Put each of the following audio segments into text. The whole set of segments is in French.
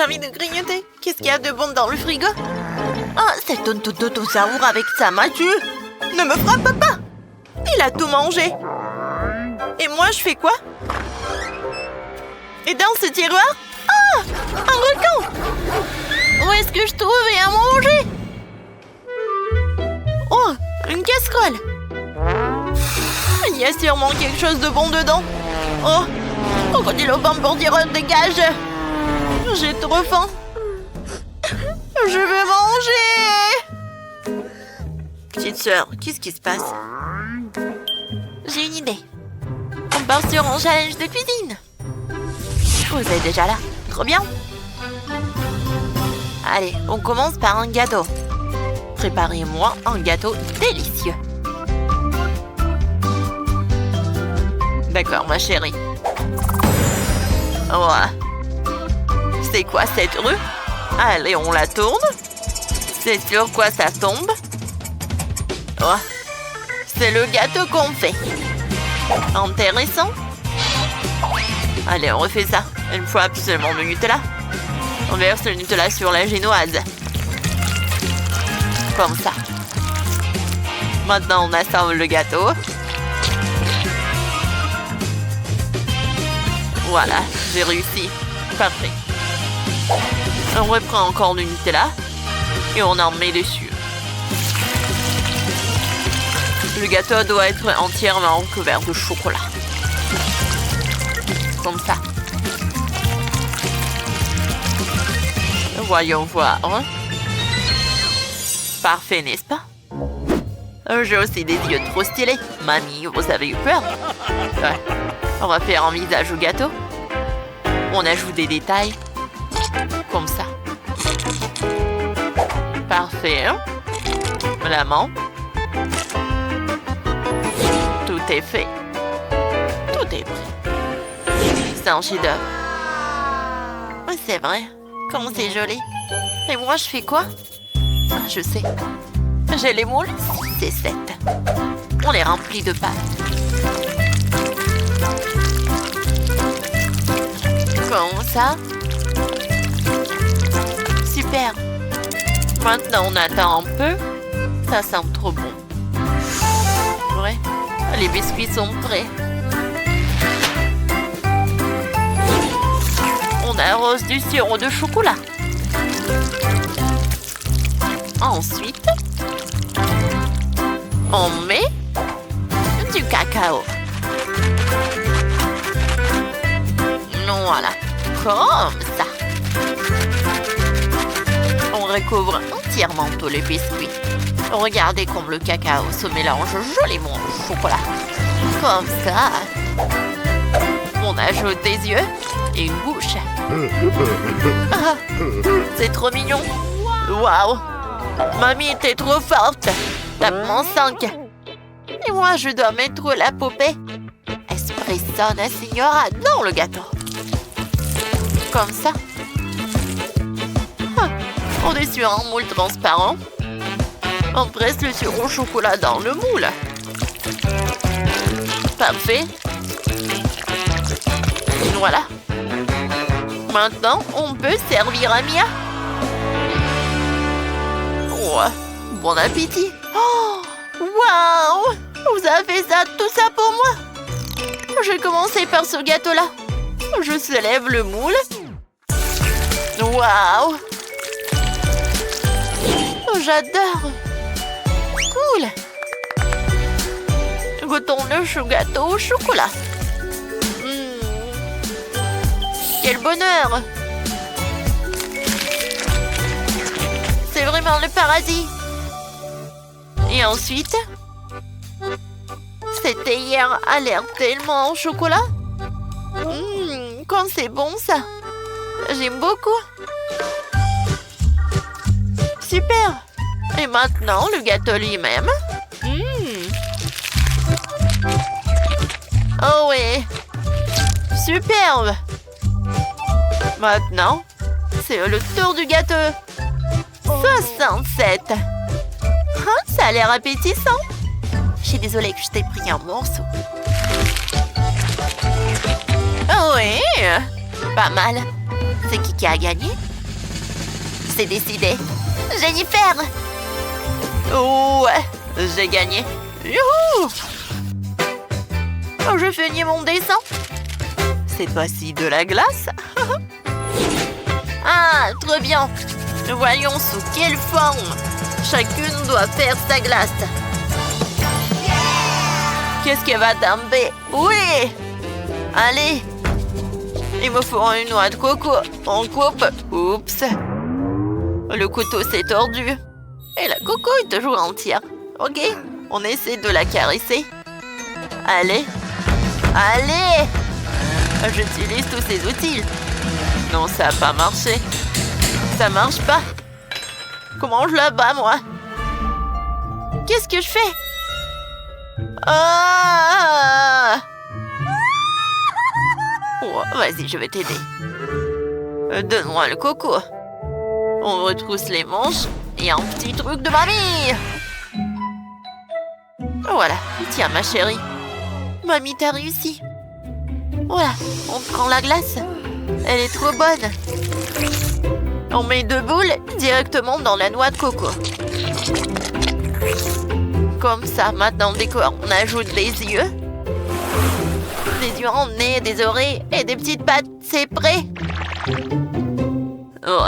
j'ai envie de grignoter. Qu'est-ce qu'il y a de bon dans le frigo? Oh, cet ontototosaure avec sa massue. Ne me frappe pas! Il a tout mangé. Et moi, je fais quoi? Et dans ce tiroir? Ah! Un requin! Où est-ce que je trouvais à manger? Oh! Une casserole! Il y a sûrement quelque chose de bon dedans. Oh! Crocodile au vampire, dégage! J'ai trop faim. Je veux manger! Petite sœur, qu'est-ce qui se passe? J'ai une idée. On part sur un challenge de cuisine. Vous êtes déjà là. Trop bien. Allez, on commence par un gâteau. Préparez-moi un gâteau délicieux. D'accord, ma chérie. Oh. C'est quoi cette rue? Allez, on la tourne. C'est sur quoi ça tombe? Oh. C'est le gâteau qu'on fait. Intéressant. Allez, on refait ça. Il me faut absolument le Nutella. On verse le Nutella sur la génoise. Comme ça. Maintenant, on assemble le gâteau. Voilà, j'ai réussi. Parfait. On reprend encore le Nutella et on en met dessus. Le gâteau doit être entièrement couvert de chocolat. Comme ça. Voyons voir. Parfait, n'est-ce pas? J'ai aussi des yeux trop stylés. Mamie, vous avez eu peur? Ouais. On va faire un visage au gâteau. On ajoute des détails. Comme ça. Parfait. La main. Tout est fait. Tout est prêt. C'est un chef-d'œuvre. C'est vrai. Comment c'est joli. Et moi, je fais quoi? Je sais. J'ai les moules 6 et 7. On les remplit de pâte. Comme ça. Super. Maintenant, on attend un peu. Ça sent trop bon. Ouais. Les biscuits sont prêts. On arrose du sirop de chocolat. Ensuite, on met du cacao. Voilà, comme ça. On recouvre entièrement tous les biscuits. Regardez comme le cacao se mélange joliment au chocolat. Comme ça. On ajoute des yeux et une bouche. Ah, c'est trop mignon. Waouh! Mamie, t'es trop forte. Tape-moi 5. Et moi, je dois mettre la poupée Espresso Signora dans le gâteau. Comme ça. Ah, on est sur un moule transparent. On presse le sirop au chocolat dans le moule. Parfait. Voilà. Maintenant, on peut servir à Mia. Oh, bon appétit. Oh, waouh! Vous avez fait ça, tout ça pour moi? Je vais commencer par ce gâteau-là. Je soulève le moule. Waouh! Oh, j'adore. Cool. Goûtons le gâteau au chocolat. Quel bonheur! C'est vraiment le paradis. Et ensuite, c'était hier a l'air tellement au chocolat. Quand c'est bon ça. J'aime beaucoup. Super. Et maintenant, le gâteau lui-même. Oh oui. Superbe. Maintenant, c'est le tour du gâteau. 67. Ça a l'air appétissant. Je suis désolée que je t'ai pris un morceau. Oh oui, pas mal. C'est qui a gagné? C'est décidé. Jennifer! Ouais, j'ai gagné. Youhou! Oh, je finis mon dessin. Cette fois-ci de la glace. Ah, trop bien. Voyons sous quelle forme. Chacune doit faire sa glace. Qu'est-ce qu'elle va tomber? Oui! Allez! Il me faut une noix de coco. On coupe. Oups! Le couteau s'est tordu. Et la coco est toujours entière. Ok, on essaie de la caresser. Allez! Allez! J'utilise tous ces outils. Non, ça n'a pas marché. Ça marche pas. Comment je la bats, moi? Qu'est-ce que je fais? Ah! Oh, vas-y, je vais t'aider. Donne-moi le coco. On retrousse les manches et un petit truc de mamie. Voilà, tiens ma chérie. Mamie, t'as réussi. Voilà, on prend la glace. Elle est trop bonne. On met 2 boules directement dans la noix de coco. Comme ça, maintenant, décor, on ajoute des yeux. Des yeux en nez, des oreilles et des petites pattes. C'est prêt. Oh.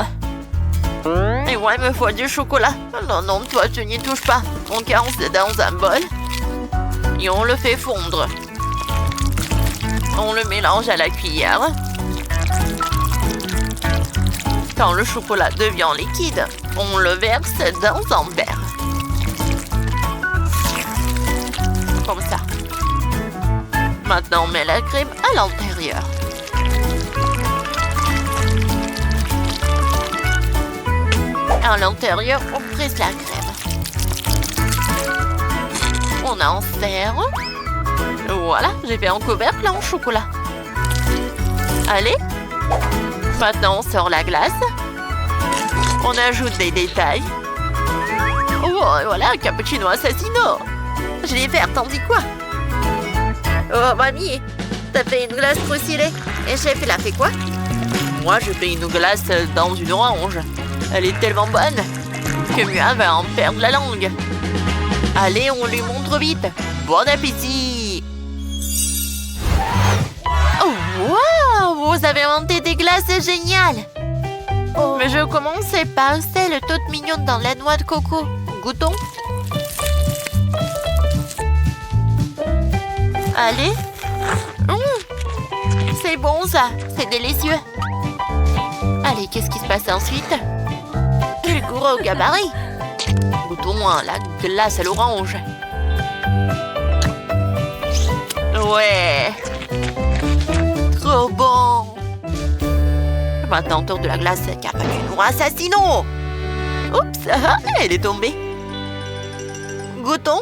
Et moi, il me faut du chocolat. Non, non, toi, tu n'y touches pas. On casse dans un bol. Et on le fait fondre. On le mélange à la cuillère. Quand le chocolat devient liquide, on le verse dans un verre. Comme ça. Maintenant, on met la crème à l'intérieur. À l'intérieur, on presse la crème. On insère. Voilà, j'ai fait un couvercle en chocolat. Allez. Maintenant, on sort la glace. On ajoute des détails. Oh, voilà, un cappuccino assassino. Je l'ai fait, t'en dis quoi? Oh, mamie, t'as fait une glace trop stylée. Et chef, il a fait quoi? Moi, je fais une glace dans une orange. Elle est tellement bonne que Mua va en perdre la langue. Allez, on lui montre vite. Bon appétit! Oh, wow! Vous avez inventé des glaces géniales! Oh. Mais je commençais par celle toute mignonne dans la noix de coco. Goûtons. Allez. C'est bon ça, c'est délicieux. Allez, qu'est-ce qui se passe ensuite? Quel gros gabarit! Goûtons la glace à l'orange. Ouais. Trop bon. Maintenant, tour de la glace cappuccino assassino. Oups, elle est tombée. Goûtons.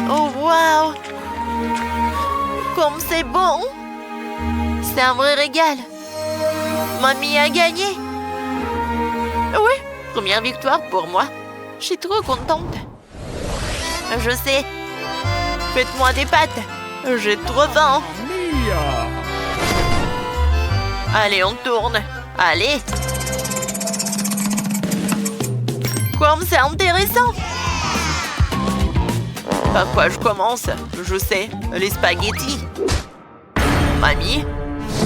Oh, wow! Comme c'est bon! C'est un vrai régal! Mamie a gagné! Oui, première victoire pour moi. Je suis trop contente. Je sais. Faites-moi des pâtes. J'ai trop faim. Allez, on tourne. Allez! Comme c'est intéressant! Par quoi je commence? Je sais, les spaghettis. Mamie,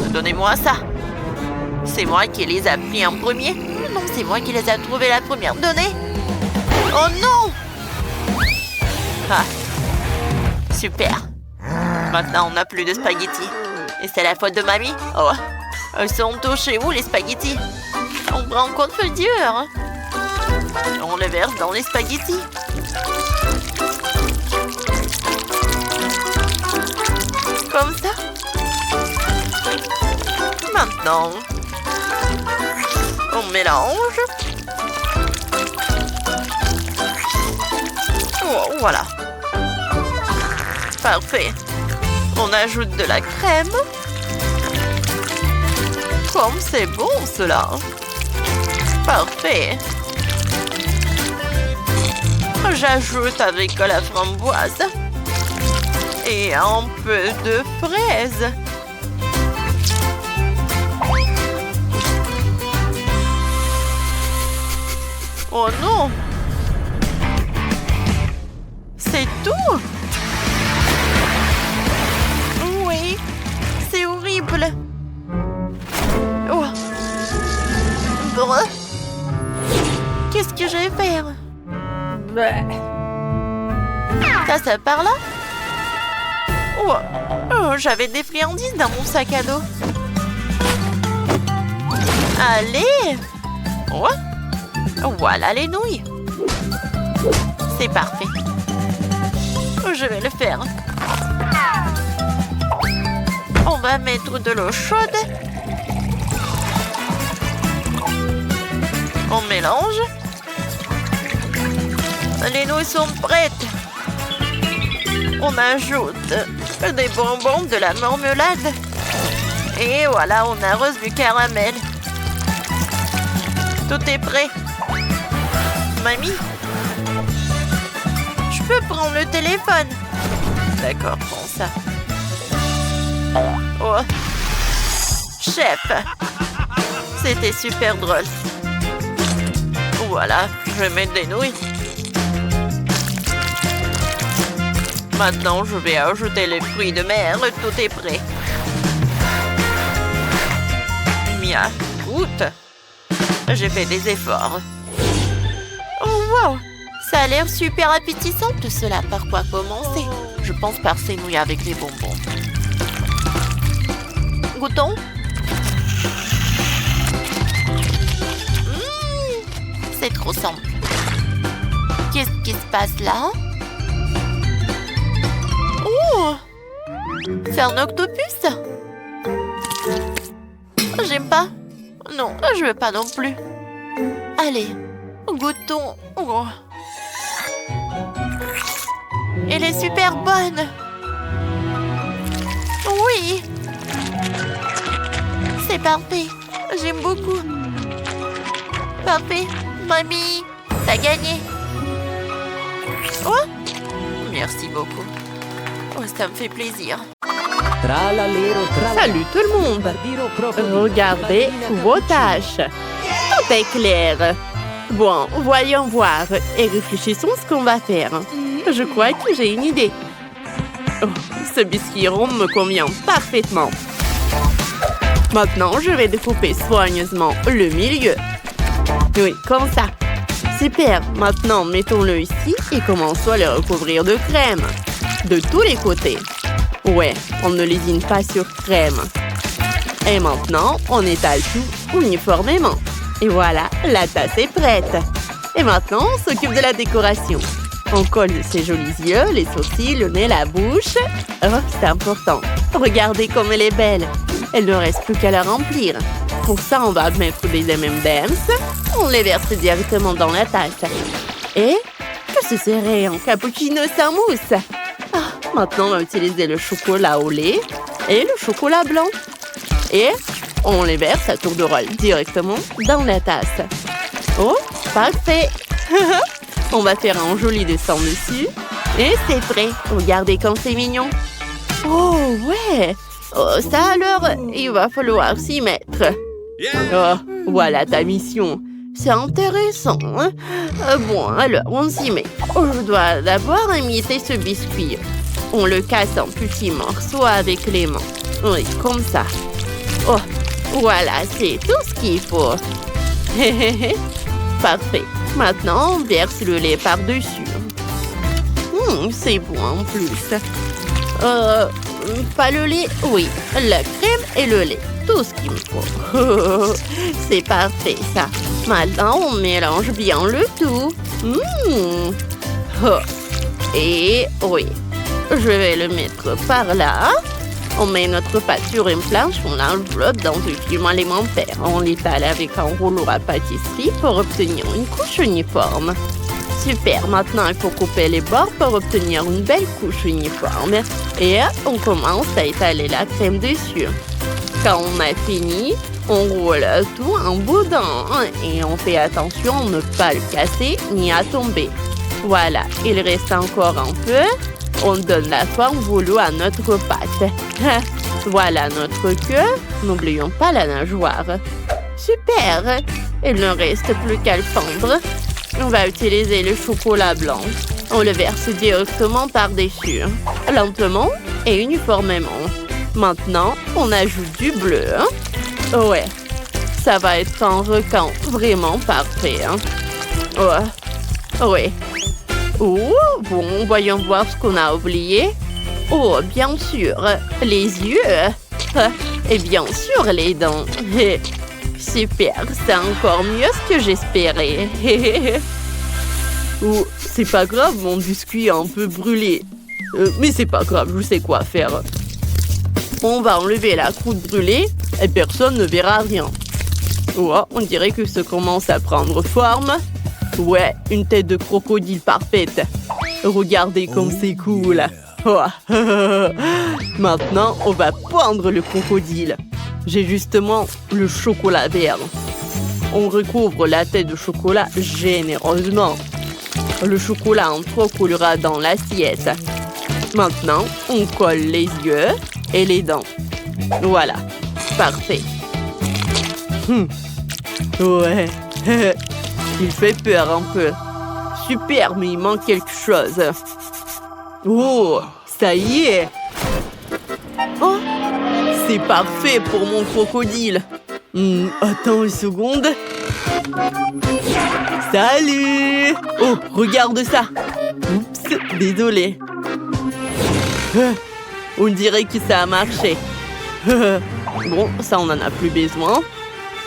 donnez-moi ça. C'est moi qui les ai pris en premier. Non, c'est moi qui les ai trouvés la première. Donnez. Oh non! Ah, super. Maintenant, on n'a plus de spaghettis. Et c'est la faute de mamie? Oh, elles sont chez vous, les spaghettis. On prend compte feu dur. On les verse dans les spaghettis. Comme ça. Maintenant, on mélange. Oh, voilà. Parfait. On ajoute de la crème. Comme c'est bon cela. Parfait. J'ajoute avec la framboise. Et un peu de fraise. Oh non! C'est tout? Oui, c'est horrible. Oh. Brr. Qu'est-ce que je vais faire? Ça par là? Oh. Oh, j'avais des friandises dans mon sac à dos. Allez! Oh. Voilà les nouilles. C'est parfait. Je vais le faire. On va mettre de l'eau chaude. On mélange. Les nouilles sont prêtes. On ajoute des bonbons, de la marmelade. Et voilà, on arrose du caramel. Tout est prêt. Mamie, je peux prendre le téléphone? D'accord, prends ça. Oh. Chef, c'était super drôle. Voilà, je vais mettre des nouilles. Maintenant, je vais ajouter les fruits de mer. Tout est prêt. Mia, goûte. J'ai fait des efforts. Oh, wow! Ça a l'air super appétissant tout cela. Par quoi commencer? Je pense par ces nouilles avec les bonbons. Goûtons. C'est trop simple. Qu'est-ce qui se passe là? Oh! C'est un octopus? J'aime pas. Non, je veux pas non plus. Allez, goûtons. Oh. Elle est super bonne. Oui. C'est parfait. J'aime beaucoup. Parfait. Mamie, t'as gagné. Oh, merci beaucoup. Oh, ça me fait plaisir. Salut tout le monde. Regardez vos tâches. Tout est clair. Bon, voyons voir et réfléchissons ce qu'on va faire. Je crois que j'ai une idée. Oh, ce biscuit rond me convient parfaitement. Maintenant, je vais découper soigneusement le milieu. Oui, comme ça. Super. Maintenant, mettons-le ici et commençons à le recouvrir de crème. De tous les côtés. Ouais, on ne lésine pas sur crème. Et maintenant, on étale tout uniformément. Et voilà, la tasse est prête. Et maintenant, on s'occupe de la décoration. On colle ses jolis yeux, les sourcils, le nez, la bouche. Oh, c'est important. Regardez comme elle est belle. Elle ne reste plus qu'à la remplir. Pour ça, on va mettre des M&M's. On les verse directement dans la tasse. Et que ce serait un cappuccino sans mousse? Ah, maintenant, on va utiliser le chocolat au lait et le chocolat blanc. Et on les verse à tour de rôle directement dans la tasse. Oh, parfait! On va faire un joli dessin dessus. Et c'est prêt. Regardez comme c'est mignon. Oh, ouais! Oh, ça alors, il va falloir s'y mettre. Oh, voilà ta mission. C'est intéressant, hein? Bon, alors, on s'y met. Oh, je dois d'abord imiter ce biscuit. On le casse en petits morceaux avec les mains. Oui, comme ça. Oh, voilà, c'est tout ce qu'il faut. Parfait. Maintenant, on verse le lait par-dessus. C'est bon en plus. Pas le lait? Oui, la crème et le lait. Tout ce qu'il me faut. C'est parfait, ça. Maintenant, on mélange bien le tout. Oh. Et oui, je vais le mettre par là. On met notre pâte sur une planche, on l'enveloppe dans un film alimentaire. On l'étale avec un rouleau à pâtisserie pour obtenir une couche uniforme. Super, maintenant il faut couper les bords pour obtenir une belle couche uniforme. Et on commence à étaler la crème dessus. Quand on a fini, on roule tout en boudin et on fait attention à ne pas le casser ni à tomber. Voilà, il reste encore un peu. On donne la forme voulue à notre pâte. Voilà notre queue. N'oublions pas la nageoire. Super! Il ne reste plus qu'à le fendre. On va utiliser le chocolat blanc. On le verse directement par-dessus, lentement et uniformément. Maintenant, on ajoute du bleu. Ouais, ça va être un requin vraiment parfait. Ouais, ouais. Oh, bon, voyons voir ce qu'on a oublié. Oh, bien sûr, les yeux. Et bien sûr, les dents. Super, c'est encore mieux ce que j'espérais. Oh, c'est pas grave, mon biscuit est un peu brûlé. Mais c'est pas grave, je sais quoi faire. On va enlever la croûte brûlée et personne ne verra rien. Oh, on dirait que ça commence à prendre forme. Ouais, une tête de crocodile parfaite. Regardez comme c'est cool. Oh. Maintenant, on va pendre le crocodile. J'ai justement le chocolat vert. On recouvre la tête de chocolat généreusement. Le chocolat en trop coulera dans l'assiette. Maintenant, on colle les yeux et les dents. Voilà, parfait. Ouais, il fait peur un peu. Super, mais il manque quelque chose. Oh, ça y est. Oh, c'est parfait pour mon crocodile. Attends une seconde. Salut! Oh, regarde ça. Oups, désolé. On dirait que ça a marché. Bon, ça, on n'en a plus besoin.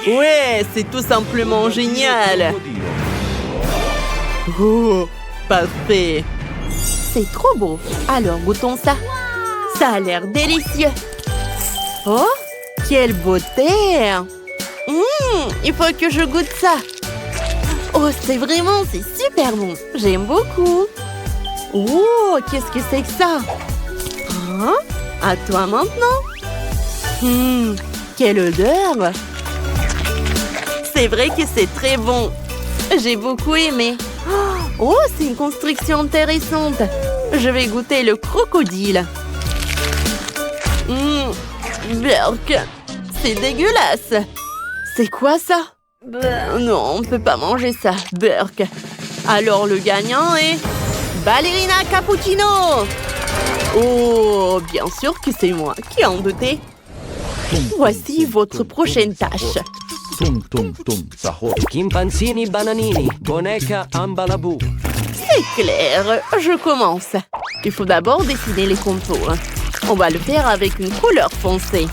Ouais, c'est tout simplement génial. Oh, parfait. C'est trop beau. Alors, goûtons ça. Ça a l'air délicieux. Oh, quelle beauté. Il faut que je goûte ça. Oh, c'est super bon. J'aime beaucoup. Oh, qu'est-ce que c'est que ça? Hein? À toi maintenant. Quelle odeur. C'est vrai que c'est très bon. J'ai beaucoup aimé. Oh, c'est une construction intéressante. Je vais goûter le crocodile. Burk, c'est dégueulasse. C'est quoi ça? Non, on ne peut pas manger ça, Burk. Alors le gagnant est Ballerina Cappuccino. Oh, bien sûr que c'est moi qui en doutais. Voici votre prochaine tâche. Chimpanzini bananini, boneca ambalabou. C'est clair, je commence. Il faut d'abord dessiner les contours. On va le faire avec une couleur foncée.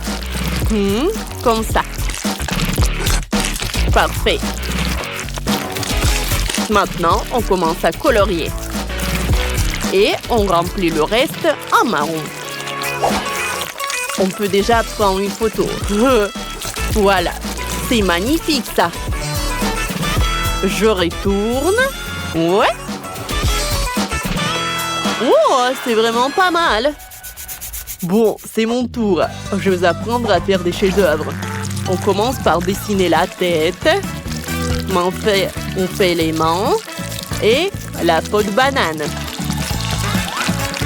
Comme ça. Parfait. Maintenant, on commence à colorier. Et on remplit le reste en marron. On peut déjà prendre une photo. Voilà. C'est magnifique, ça. Je retourne. Ouais. Oh, c'est vraiment pas mal. Bon, c'est mon tour. Je vais apprendre à faire des chefs-d'œuvre. On commence par dessiner la tête. On fait les mains et la peau de banane.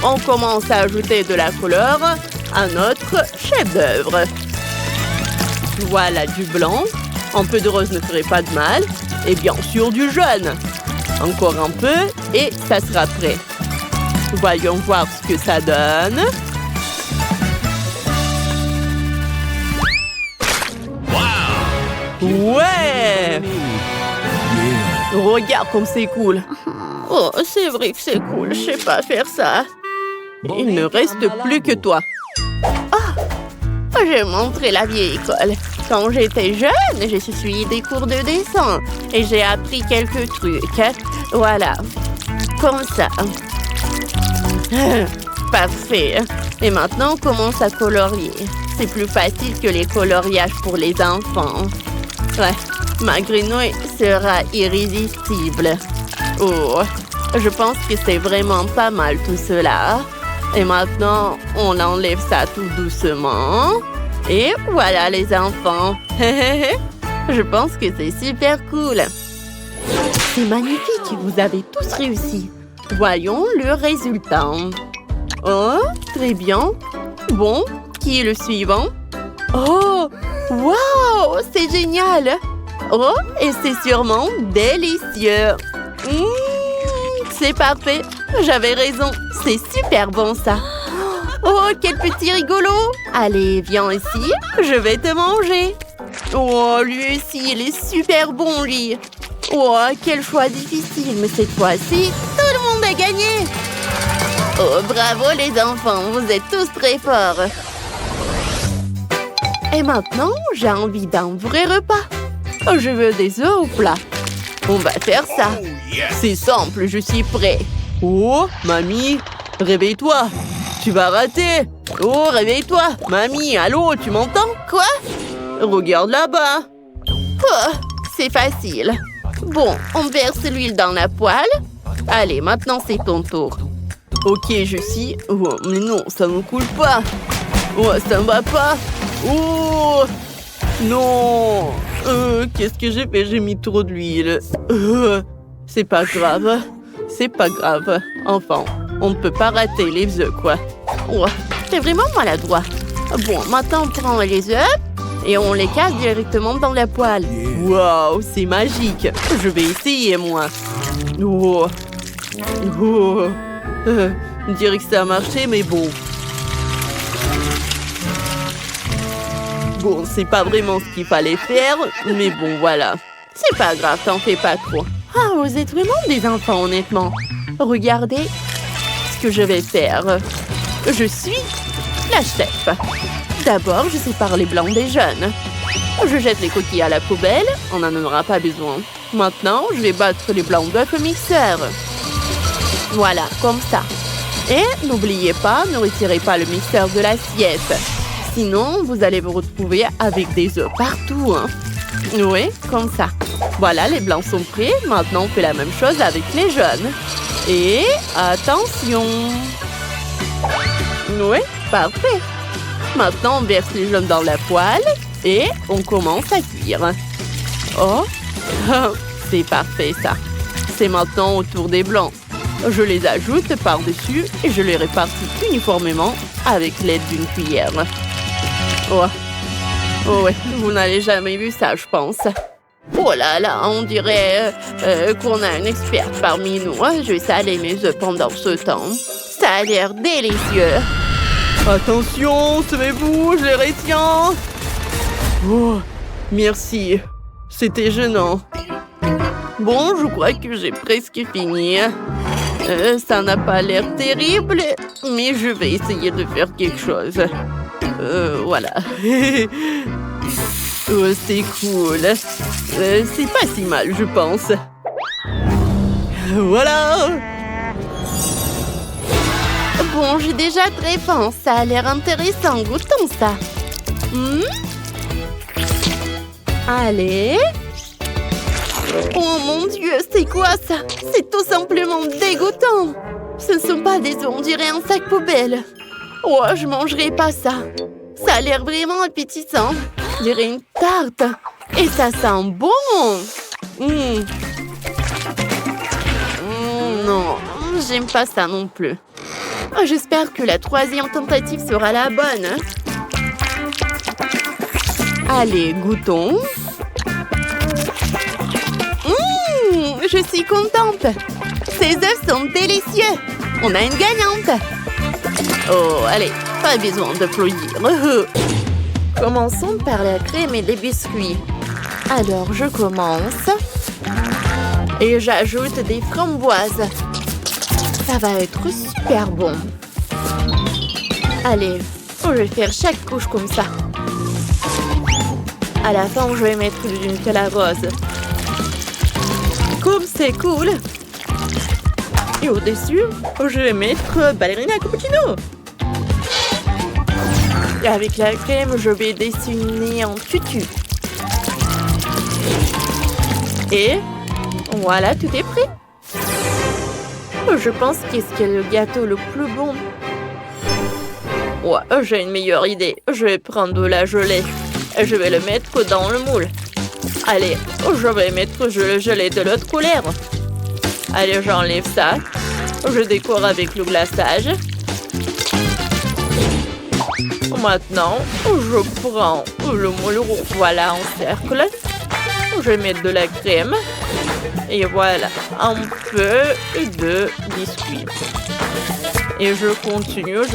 On commence à ajouter de la couleur à notre chef-d'œuvre. Voilà du blanc. Un peu de rose ne ferait pas de mal. Et bien sûr du jaune. Encore un peu et ça sera prêt. Voyons voir ce que ça donne. Ouais! Regarde comme c'est cool. Oh, c'est vrai que c'est cool. Je sais pas faire ça. Il ne reste plus que toi. J'ai montré la vieille école. Quand j'étais jeune, j'ai suivi des cours de dessin. Et j'ai appris quelques trucs. Voilà. Comme ça. Parfait. Et maintenant, on commence à colorier. C'est plus facile que les coloriages pour les enfants. Ouais, ma grenouille sera irrésistible. Oh, je pense que c'est vraiment pas mal tout cela. Et maintenant, on enlève ça tout doucement. Et voilà les enfants. Je pense que c'est super cool. C'est magnifique, vous avez tous réussi. Voyons le résultat. Oh, très bien. Bon, qui est le suivant? Oh, wow, c'est génial. Oh, et c'est sûrement délicieux. C'est parfait. J'avais raison. C'est super bon, ça. Oh, quel petit rigolo. Allez, viens ici. Je vais te manger. Oh, lui aussi, il est super bon, lui. Oh, quel choix difficile. Mais cette fois-ci, tout le monde a gagné. Oh, bravo les enfants. Vous êtes tous très forts. Et maintenant, j'ai envie d'un vrai repas. Je veux des œufs au plat. On va faire ça. C'est simple, je suis prêt. Oh, mamie, réveille-toi. Tu vas rater. Oh, réveille-toi. Mamie, allô, tu m'entends? Quoi? Regarde là-bas. Oh, c'est facile. Bon, on verse l'huile dans la poêle. Allez, maintenant c'est ton tour. Ok, je suis... Oh, mais non, ça ne coule pas. Oh, ça ne va pas. Oh, non. Qu'est-ce que j'ai fait? J'ai mis trop d'huile. C'est pas grave. C'est pas grave. Enfin, on ne peut pas rater les œufs, quoi. Oh, c'est vraiment maladroit. Bon, maintenant on prend les œufs et on les casse directement dans la poêle. Waouh, c'est magique. Je vais essayer, moi. Oh. Oh. On dirait que ça a marché, mais bon. Bon, c'est pas vraiment ce qu'il fallait faire, mais bon, voilà. C'est pas grave, t'en fais pas trop. Ah, vous êtes vraiment des enfants, honnêtement. Regardez ce que je vais faire. Je suis la chef. D'abord, je sépare les blancs des jaunes. Je jette les coquilles à la poubelle, on n'en aura pas besoin. Maintenant, je vais battre les blancs d'œufs au mixeur. Voilà, comme ça. Et n'oubliez pas, ne retirez pas le mixeur de l'assiette. Sinon, vous allez vous retrouver avec des œufs partout. Hein. Oui, comme ça. Voilà, les blancs sont prêts. Maintenant, on fait la même chose avec les jaunes. Et attention. Oui, parfait. Maintenant, on verse les jaunes dans la poêle et on commence à cuire. Oh, c'est parfait ça. C'est maintenant au tour des blancs. Je les ajoute par-dessus et je les répartis uniformément avec l'aide d'une cuillère. Oh, oh ouais, vous n'avez jamais vu ça, je pense. Oh là là, on dirait qu'on a une experte parmi nous. Je vais saler mes œufs pendant ce temps. Ça a l'air délicieux. Attention, semez-vous, je les retiens. Oh, merci. C'était gênant. Bon, je crois que j'ai presque fini. Ça n'a pas l'air terrible, mais je vais essayer de faire quelque chose. Voilà. Oh, c'est cool. C'est pas si mal, je pense. Voilà. Bon, j'ai déjà très faim. Ça a l'air intéressant. Goûtons ça. Allez. Oh mon Dieu, c'est quoi ça? C'est tout simplement dégoûtant. Ce ne sont pas des œufs, on dirait un sac poubelle. Oh, je mangerai pas ça. Ça a l'air vraiment appétissant. On dirait une tarte. Et ça sent bon. Non, j'aime pas ça non plus. Oh, j'espère que la troisième tentative sera la bonne. Allez, goûtons. Je suis contente. Ces œufs sont délicieux. On a une gagnante. Oh, allez, pas besoin d'applaudir. Commençons par la crème et les biscuits. Alors, je commence. Et j'ajoute des framboises. Ça va être super bon. Allez, je vais faire chaque couche comme ça. À la fin, je vais mettre du Nutella rose. Comme c'est cool. Et au-dessus, je vais mettre ballerina cappuccino. Et avec la crème, je vais dessiner en tutu. Et voilà, tout est prêt. Je pense qu'est-ce que le gâteau le plus bon. Ouais, j'ai une meilleure idée. Je vais prendre de la gelée et je vais le mettre dans le moule. Allez, je vais mettre le gelée de l'autre couleur. Allez, j'enlève ça. Je décore avec le glaçage. Maintenant, je prends le moule rond. Voilà, en cercle. Je vais mettre de la crème. Et voilà, un peu de biscuit. Et je continue.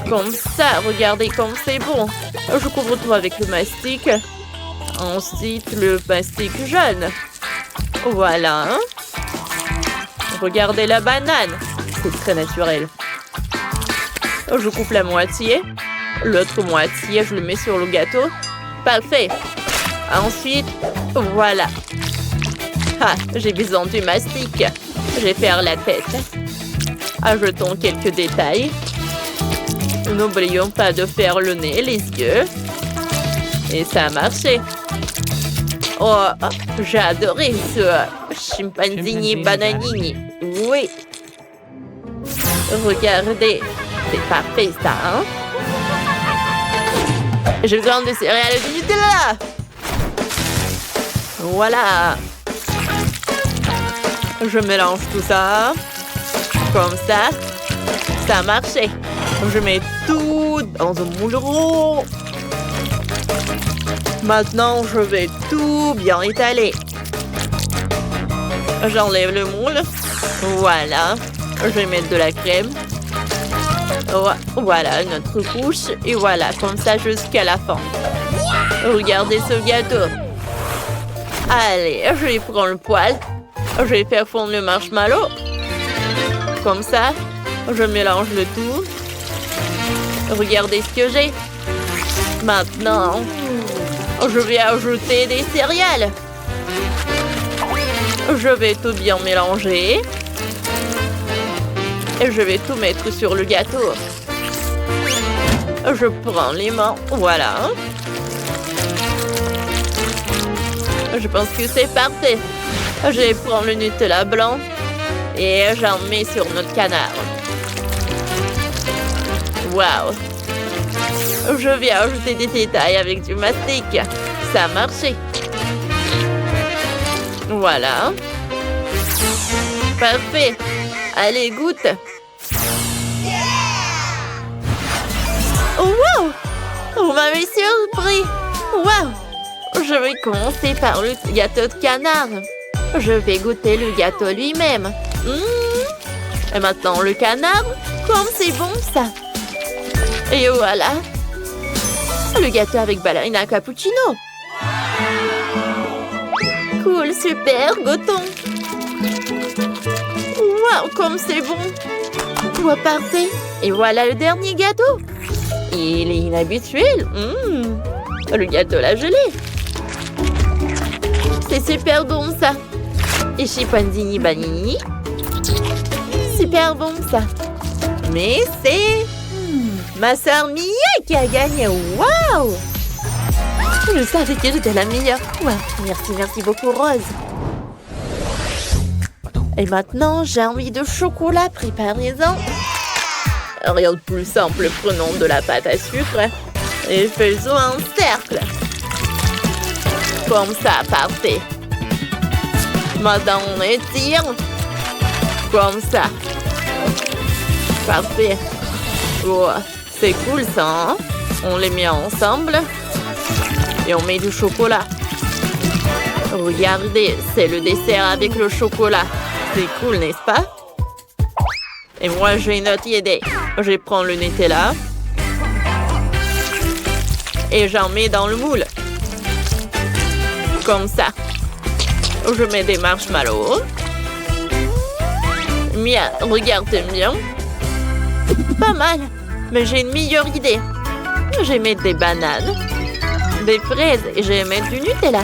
Comme ça, regardez comme c'est bon. Je couvre tout avec le mastic. Ensuite, le mastic jaune. Voilà. Regardez la banane. C'est très naturel. Je coupe la moitié. L'autre moitié, je le mets sur le gâteau. Parfait. Ensuite, voilà. Ah, j'ai besoin du mastic. Je vais faire la tête. Ajoutons quelques détails. N'oublions pas de faire le nez, les yeux. Et ça a marché. Oh, j'ai adoré ce chimpanzini bananini. Oui. Regardez. C'est parfait, ça, hein? J'ai besoin de céréales et de Nutella. Voilà. Je mélange tout ça. Comme ça. Ça a marché. Je mets tout dans un moule rond. Maintenant, je vais tout bien étaler. J'enlève le moule. Voilà. Je vais mettre de la crème. Voilà, notre couche. Et voilà, comme ça jusqu'à la fin. Regardez ce gâteau. Allez, je vais prendre le poêle. Je vais faire fondre le marshmallow. Comme ça, je mélange le tout. Regardez ce que j'ai. Maintenant, je vais ajouter des céréales. Je vais tout bien mélanger. Et je vais tout mettre sur le gâteau. Je prends les mains. Voilà. Je pense que c'est parfait. Je vais prendre le Nutella blanc. Et j'en mets sur notre canard. Waouh! Je vais ajouter des détails avec du mastic. Ça a marché. Voilà. Parfait. Allez, goûte. Wow! Vous m'avez surpris. Wow! Je vais commencer par le gâteau de canard. Je vais goûter le gâteau lui-même. Et maintenant, le canard. Comme c'est bon, ça. Et voilà. Le gâteau avec ballerina cappuccino. Cool, super, goûtons. Waouh, comme c'est bon. Tout est parfait. Et voilà le dernier gâteau. Il est inhabituel. Le gâteau à la gelée. C'est super bon, ça. Et chimpanzini banini. Super bon, ça. Mais c'est ma sœur Mia qui a gagné. Waouh! Je savais que j'étais la meilleure. Wow. Merci beaucoup, Rose. Et maintenant, j'ai envie de chocolat. Préparez-en. Rien de plus simple. Prenons de la pâte à sucre et faisons un cercle. Comme ça, parfait. Maintenant, on étire. Comme ça. Parfait. Oh, c'est cool, ça, hein? On les met ensemble. Et on met du chocolat. Regardez, c'est le dessert avec le chocolat. C'est cool, n'est-ce pas? Et moi, j'ai une autre idée. Je prends le Nutella. Et j'en mets dans le moule. Comme ça. Je mets des marshmallows. Mia, regarde bien. Pas mal. Mais j'ai une meilleure idée. Je vais mettre des bananes, des fraises et je vais mettre du Nutella.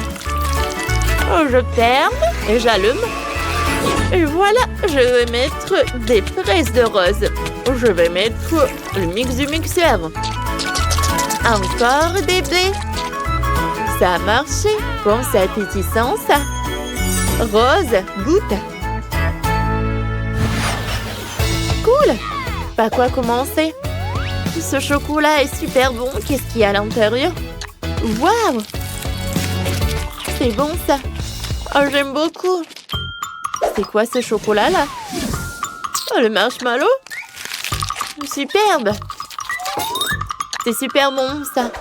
Je ferme et j'allume. Et voilà, je vais mettre des fraises de rose. Je vais mettre le mix du mixeur. Encore des blés. Ça a marché. Comme c'est appétissant, ça. Rose, goûte. Cool. Par quoi commencer? Ce chocolat est super bon. Qu'est-ce qu'il y a à l'intérieur? Waouh! C'est bon, ça. Oh, j'aime beaucoup. C'est quoi ce chocolat-là? Oh, le marshmallow. Superbe. C'est super bon, ça.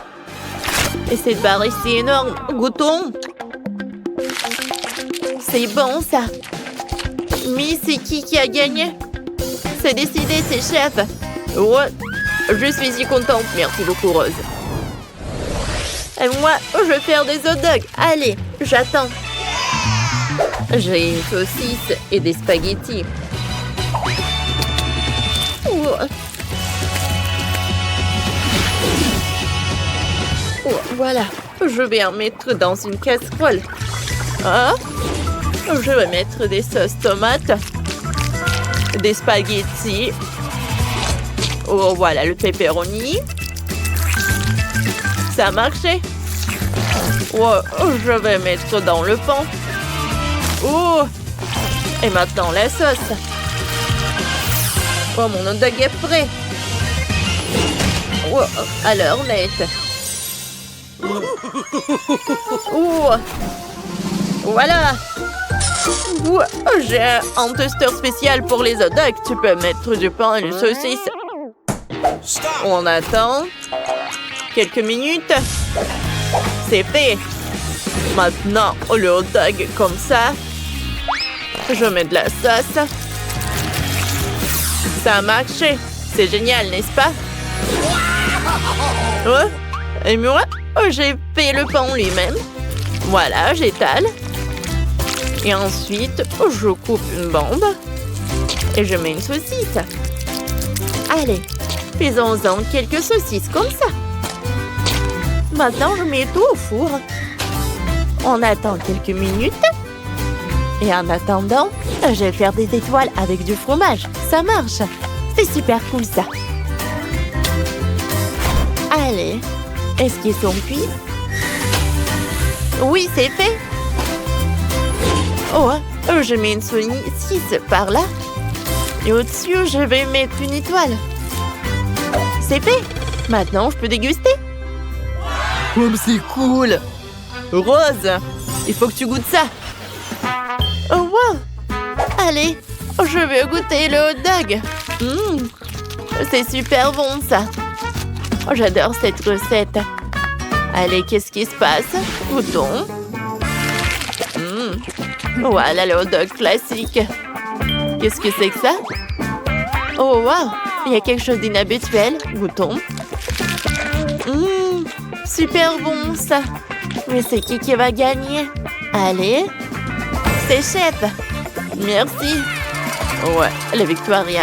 Et cette barre est énorme. Goûtons. C'est bon, ça. Mais c'est qui a gagné? C'est décidé, c'est chef. Ouais, je suis si contente. Merci beaucoup, Rose. Et moi, je vais faire des hot dogs. Allez, j'attends. J'ai une saucisse et des spaghettis. Voilà, je vais en mettre dans une casserole. Ah, je vais mettre des sauces tomates, des spaghettis. Oh, voilà le pepperoni. Ça a marché. Oh, je vais mettre dans le pain. Oh, et maintenant la sauce. Oh, mon hot dog est prêt. Oh, alors, net. Oh, voilà. Oh, j'ai un toaster spécial pour les hot dogs. Tu peux mettre du pain et du saucisse. On attend. Quelques minutes. C'est fait. Maintenant, le hot dog comme ça. Je mets de la sauce. Ça a marché. C'est génial, n'est-ce pas? Oh, et moi, j'ai fait le pain lui-même. Voilà, j'étale. Et ensuite, je coupe une bande. Et je mets une saucisse. Allez, faisons-en quelques saucisses comme ça. Maintenant, je mets tout au four. On attend quelques minutes. Et en attendant, je vais faire des étoiles avec du fromage. Ça marche. C'est super cool, ça. Allez, est-ce qu'ils sont cuits? Oui, c'est fait. Oh, je mets une saucisse par là. Et au-dessus, je vais mettre une étoile. C'est fait. Maintenant, je peux déguster. Oh, c'est cool. Rose, il faut que tu goûtes ça. Oh, wow. Allez, je vais goûter le hot dog. C'est super bon, ça. Oh, j'adore cette recette. Allez, qu'est-ce qui se passe? Goûtons. Voilà le hot dog classique. Qu'est-ce que c'est que ça? Oh, wow. Il y a quelque chose d'inhabituel. Goûtons. Super bon, ça. Mais c'est qui va gagner? Allez. C'est chef. Merci. Ouais, la victoire est